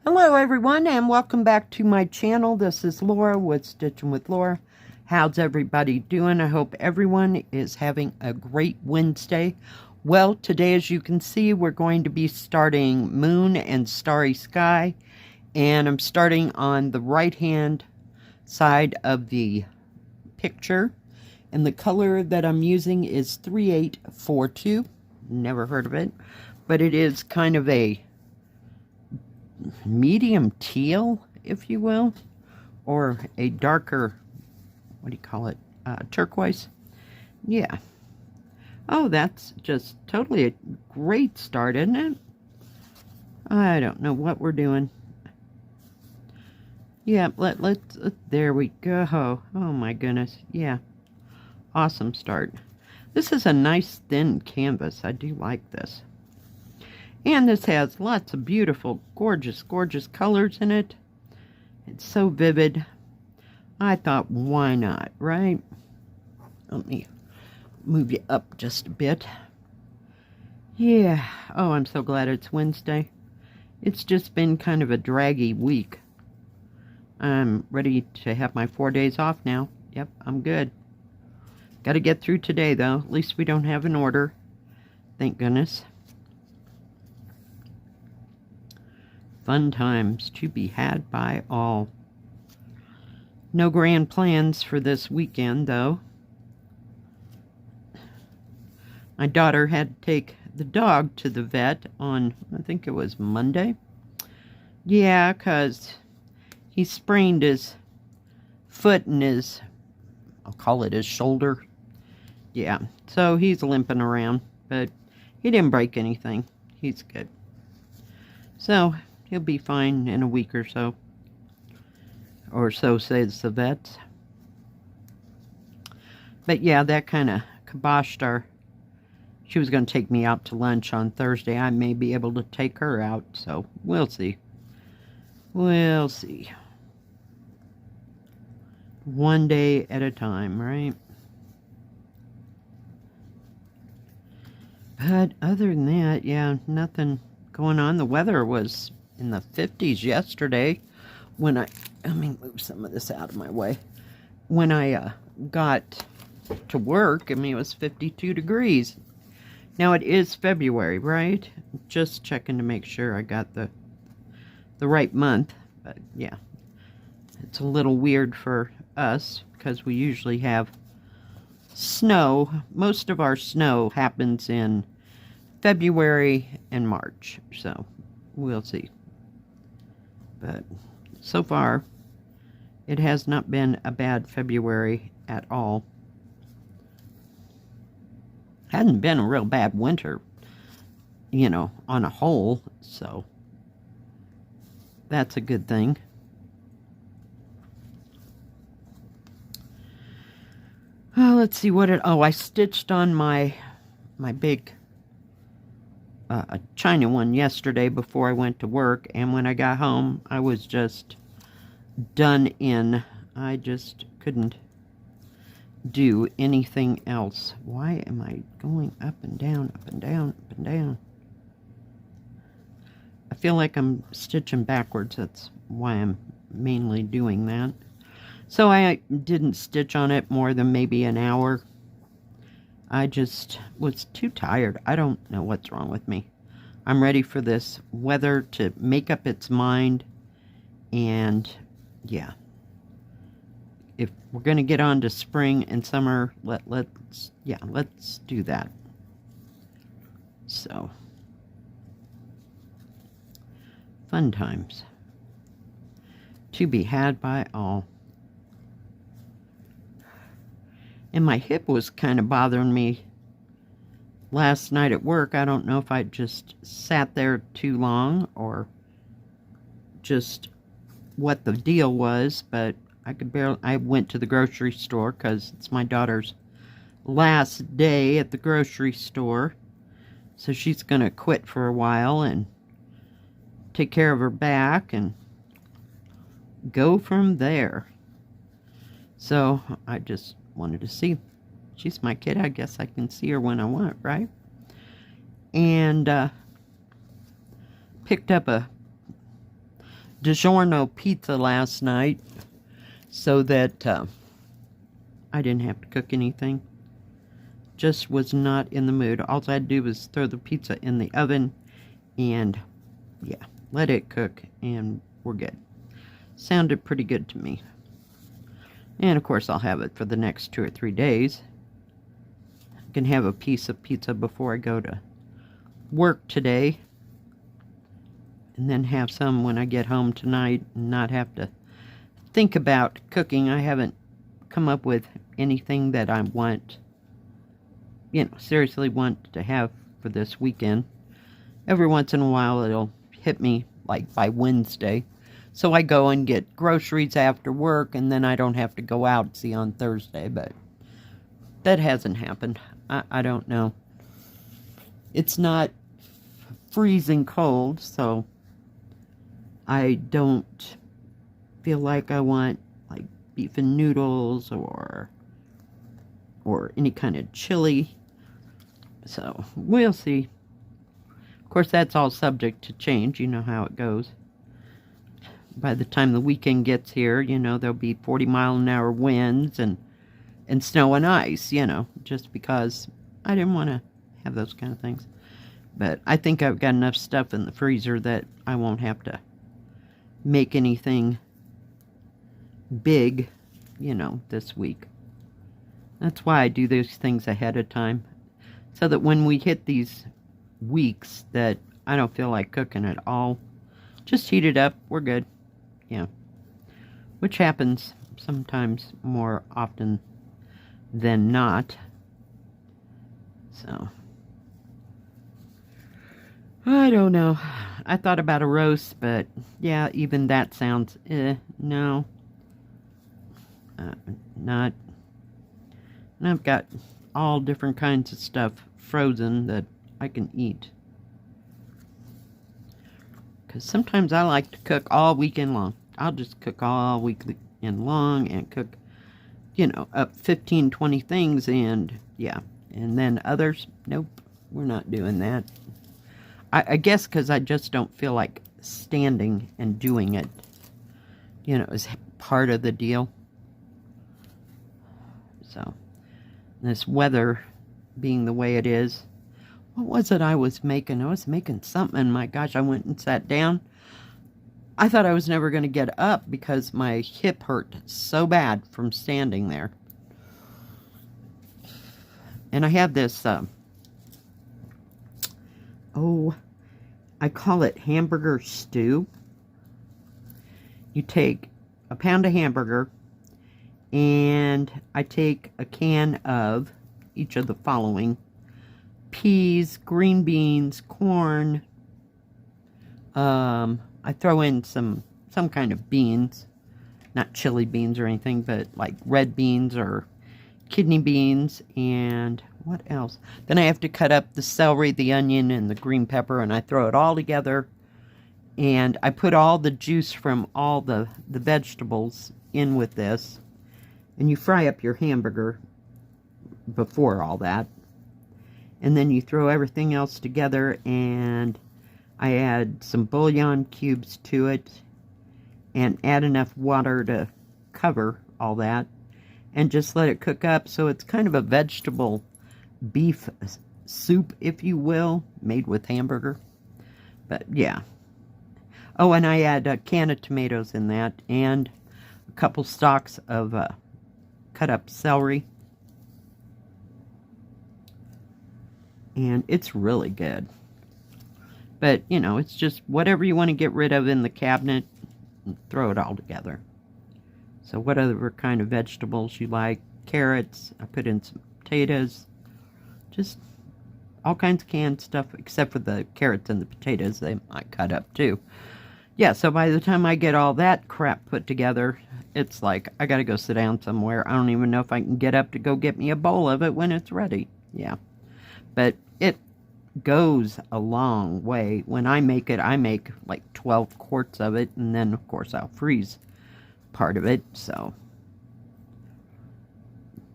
Hello everyone and welcome back to my channel. This is Laura with Stitchin with Laura. How's everybody doing? I hope everyone is having a great Wednesday. Well, today as you can see we're going to be starting Moon and Starry Sky, and I'm starting on the right hand side of the picture, and the color that I'm using is 3842. Never heard of it, but it is kind of a medium teal, if you will, or a darker, what do you call it, turquoise. Yeah. Oh, that's just totally a great start, isn't it? I don't know what we're doing. Yeah, let's there we go. Oh my goodness. Yeah. Awesome start. This is a nice thin canvas. I do like this. And this has lots of beautiful, gorgeous, gorgeous colors in it. It's so vivid. I thought, why not, right? Let me move you up just a bit. Yeah. Oh, I'm so glad it's Wednesday. It's just been kind of a draggy week. I'm ready to have my 4 days off now. Yep, I'm good. Got to get through today, though. At least we don't have an order. Thank goodness. Fun times to be had by all. No grand plans for this weekend, though. My daughter had to take the dog to the vet on, I think it was Monday. Yeah, 'cause he sprained his foot and his, I'll call it his shoulder. Yeah, so he's limping around, but he didn't break anything. He's good. So he'll be fine in a week or so. Or so says the vets. But yeah, that kind of kiboshed our... She was going to take me out to lunch on Thursday. I may be able to take her out, so we'll see. We'll see. One day at a time, right? But other than that, yeah, nothing going on. The weather was in the 50s yesterday when let me move some of this out of my way. When I got to work, I mean, it was 52 degrees. Now it is February, right? Just checking to make sure I got the right month. But yeah, it's a little weird for us because we usually have snow. Most of our snow happens in February and March, so we'll see. But so far, it has not been a bad February at all. Hadn't been a real bad winter, you know, on a whole, so that's a good thing. Let's see what it... Oh, I stitched on my big China one yesterday before I went to work, and when I got home, I was just done in. I just couldn't do anything else. Why am I going up and down, up and down, up and down? I feel like I'm stitching backwards. That's why I'm mainly doing that. So I didn't stitch on it more than maybe an hour. I just was too tired. I don't know what's wrong with me. I'm ready for this weather to make up its mind. And yeah, if we're going to get on to spring and summer, let's do that. So, fun times to be had by all. And my hip was kind of bothering me last night at work. I don't know if I just sat there too long or just what the deal was, but I went to the grocery store because it's my daughter's last day at the grocery store. So she's going to quit for a while and take care of her back and go from there. So I just wanted to see. She's my kid. I guess I can see her when I want, right? And picked up a DiGiorno pizza last night so that I didn't have to cook anything. Just was not in the mood. All I had to do was throw the pizza in the oven and, yeah, let it cook and we're good. Sounded pretty good to me. And of course I'll have it for the next 2 or 3 days. I can have a piece of pizza before I go to work today. And then have some when I get home tonight and not have to think about cooking. I haven't come up with anything that I want, seriously want to have for this weekend. Every once in a while it'll hit me like by Wednesday. So I go and get groceries after work and then I don't have to go out, see, on Thursday. But that hasn't happened. I don't know. It's not freezing cold, so I don't feel like I want like beef and noodles or any kind of chili. So we'll see. Of course, that's all subject to change. You know how it goes. By the time the weekend gets here, there'll be 40-mile-an-hour winds and snow and ice, just because I didn't want to have those kind of things. But I think I've got enough stuff in the freezer that I won't have to make anything big, this week. That's why I do those things ahead of time, so that when we hit these weeks that I don't feel like cooking at all, just heat it up, we're good. Yeah. Which happens sometimes more often than not. So, I don't know. I thought about a roast, but yeah, even that sounds, no. Not. And I've got all different kinds of stuff frozen that I can eat. Because sometimes I like to cook all weekend long. I'll just cook all weekend long and cook, up 15, 20 things and, yeah. And then others, nope, we're not doing that. I guess because I just don't feel like standing and doing it, is part of the deal. So, this weather being the way it is. What was it I was making? I was making something. My gosh, I went and sat down. I thought I was never going to get up because my hip hurt so bad from standing there. And I have this, I call it hamburger stew. You take a pound of hamburger, and I take a can of each of the following: peas, green beans, corn. I throw in some kind of beans, not chili beans or anything, but like red beans or kidney beans, and what else? Then I have to cut up the celery, the onion, and the green pepper, and I throw it all together. And I put all the juice from all the vegetables in with this. And you fry up your hamburger before all that. And then you throw everything else together, and I add some bouillon cubes to it and add enough water to cover all that and just let it cook up. So it's kind of a vegetable beef soup, if you will, made with hamburger. But yeah. Oh, and I add a can of tomatoes in that and a couple stalks of cut up celery. And it's really good. But, it's just whatever you want to get rid of in the cabinet, throw it all together. So whatever kind of vegetables you like, carrots, I put in some potatoes, just all kinds of canned stuff, except for the carrots and the potatoes, they might cut up too. Yeah, so by the time I get all that crap put together, it's like, I gotta go sit down somewhere. I don't even know if I can get up to go get me a bowl of it when it's ready. Yeah. But it goes a long way. When I make it, I make like 12 quarts of it, and then, of course, I'll freeze part of it, so.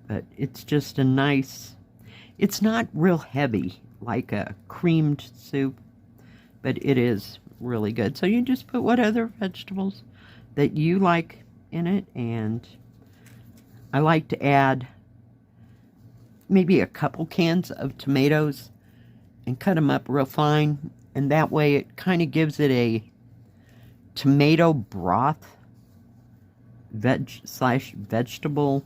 But it's just a nice, it's not real heavy like a creamed soup, but it is really good. So you just put what other vegetables that you like in it, and I like to add maybe a couple cans of tomatoes and cut them up real fine, and that way it kind of gives it a tomato broth vegetable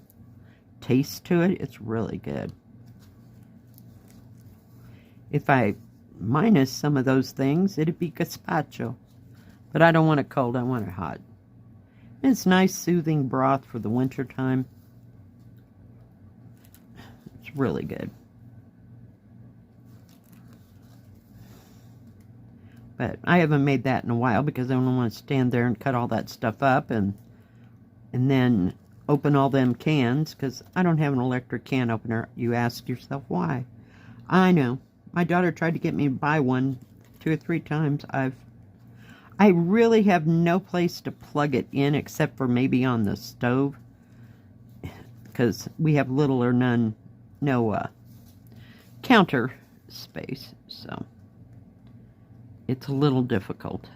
taste to it. It's really good. If I minus some of those things, it'd be gazpacho. But I don't want it cold, I want it hot. And it's nice, soothing broth for the winter time. It's really good. But I haven't made that in a while because I don't want to stand there and cut all that stuff up and then open all them cans, because I don't have an electric can opener. You ask yourself why. I know. My daughter tried to get me to buy one 2 or 3 times. I really have no place to plug it in except for maybe on the stove, because we have little or no counter space, so it's a little difficult.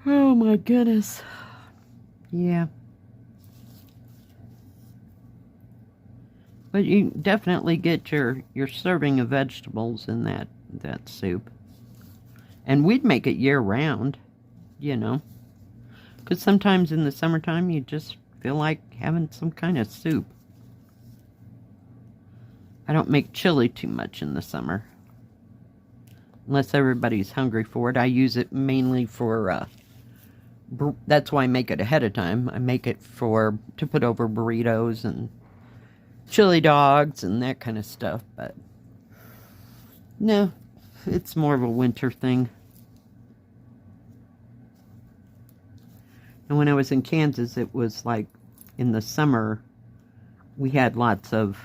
Oh my goodness. Yeah. But you definitely get your serving of vegetables in that soup. And we'd make it year round, you know. Because sometimes in the summertime you just feel like having some kind of soup. I don't make chili too much in the summer. Unless everybody's hungry for it. I use it mainly for, that's why I make it ahead of time. I make it to put over burritos and chili dogs and that kind of stuff. But no, it's more of a winter thing. And when I was in Kansas, it was like in the summer, we had lots of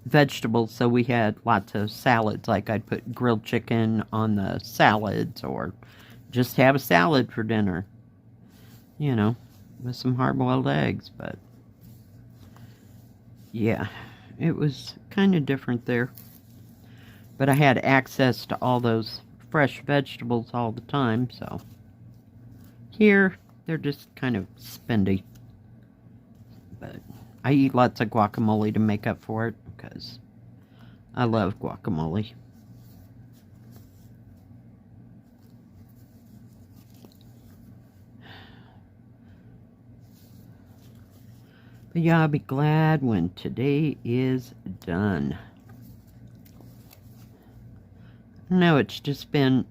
vegetables, so we had lots of salads. Like I'd put grilled chicken on the salads, or just have a salad for dinner, you know, with some hard-boiled eggs. But yeah, it was kind of different there. But I had access to all those fresh vegetables all the time, so here they're just kind of spendy. But I eat lots of guacamole to make up for it, because I love guacamole. But yeah, I'll be glad when today is done. No, it's just been,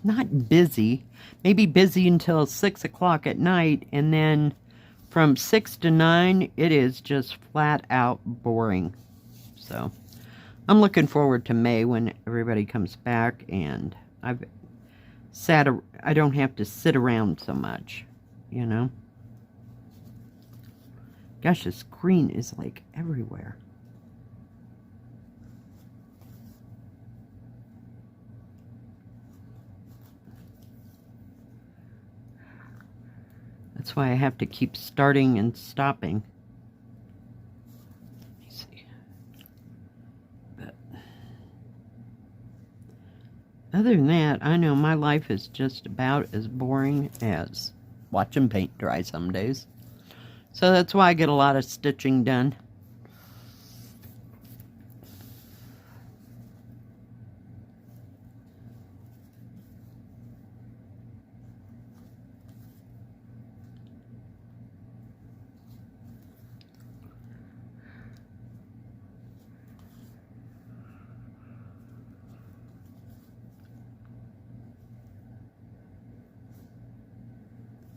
not busy, maybe busy until 6 o'clock at night, and then from 6 to 9, it is just flat out boring. So I'm looking forward to May when everybody comes back, and I don't have to sit around so much, you know. Gosh, this green is like everywhere. That's why I have to keep starting and stopping. Let me see. But other than that, I know my life is just about as boring as watching paint dry some days. So that's why I get a lot of stitching done.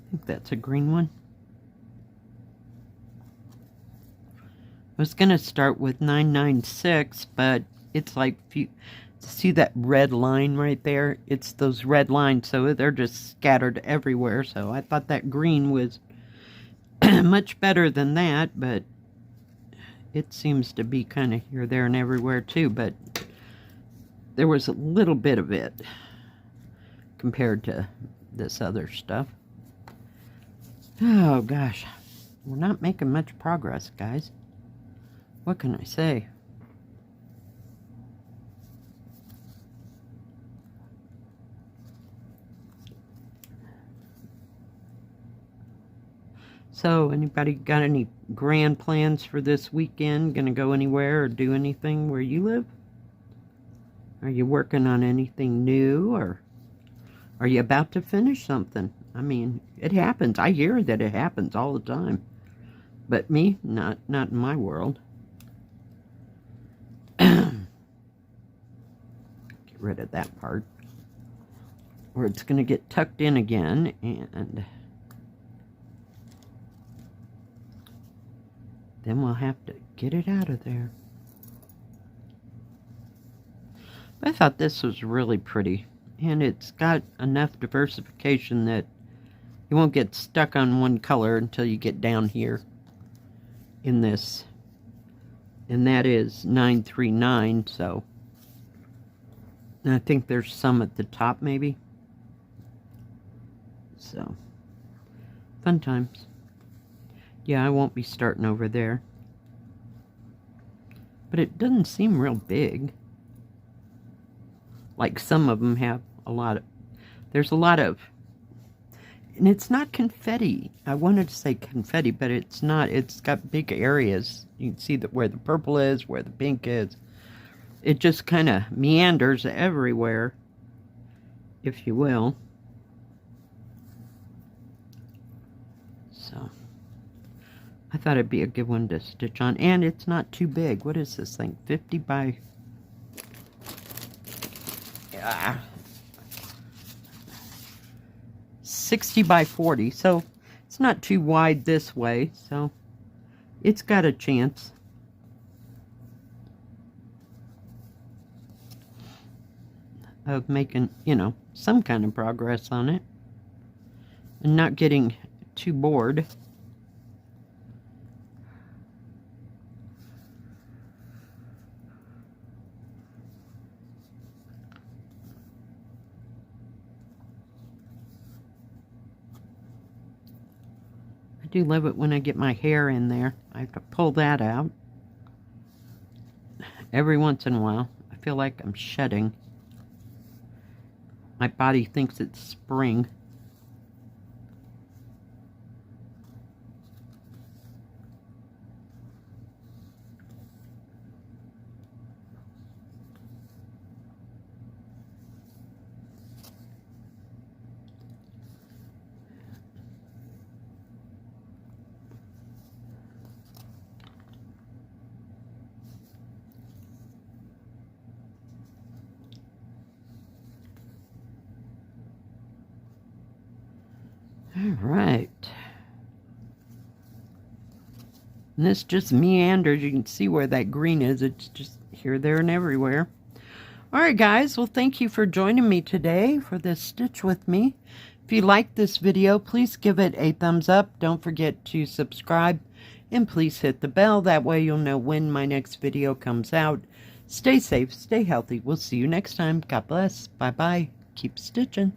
I think that's a green one. I was going to start with 996, but it's like, if you see that red line right there? It's those red lines, so they're just scattered everywhere. So I thought that green was much better than that, but it seems to be kind of here, there, and everywhere too. But there was a little bit of it compared to this other stuff. Oh, gosh. we're not making much progress, guys. What can I say? So, anybody got any grand plans for this weekend? Gonna go anywhere or do anything where you live? Are you working on anything new, or are you about to finish something? I mean, it happens. I hear that it happens all the time. But me, not in my world. Get rid of that part. Or it's going to get tucked in again, and then we'll have to get it out of there. I thought this was really pretty, and it's got enough diversification that you won't get stuck on one color until you get down here in this. And that is 939, so and I think there's some at the top maybe. So, fun times. Yeah, I won't be starting over there. But it doesn't seem real big. Like some of them have a lot of, there's a lot of, and it's not confetti. I wanted to say confetti, but it's not. It's got big areas. You can see that where the purple is, where the pink is. It just kind of meanders everywhere, if you will. So, I thought it'd be a good one to stitch on. And it's not too big. What is this thing? 50 by... 60 by 40, so it's not too wide this way, so it's got a chance. Of making, you know, some kind of progress on it and not getting too bored. I do love it when I get my hair in there. I have to pull that out every once in a while. I feel like I'm shedding. My body thinks it's spring. All right. And this just meanders. You can see where that green is. It's just here, there, and everywhere. All right, guys. Well, thank you for joining me today for this stitch with me. If you liked this video, please give it a thumbs up. Don't forget to subscribe. And please hit the bell. That way you'll know when my next video comes out. Stay safe. Stay healthy. We'll see you next time. God bless. Bye-bye. Keep stitching.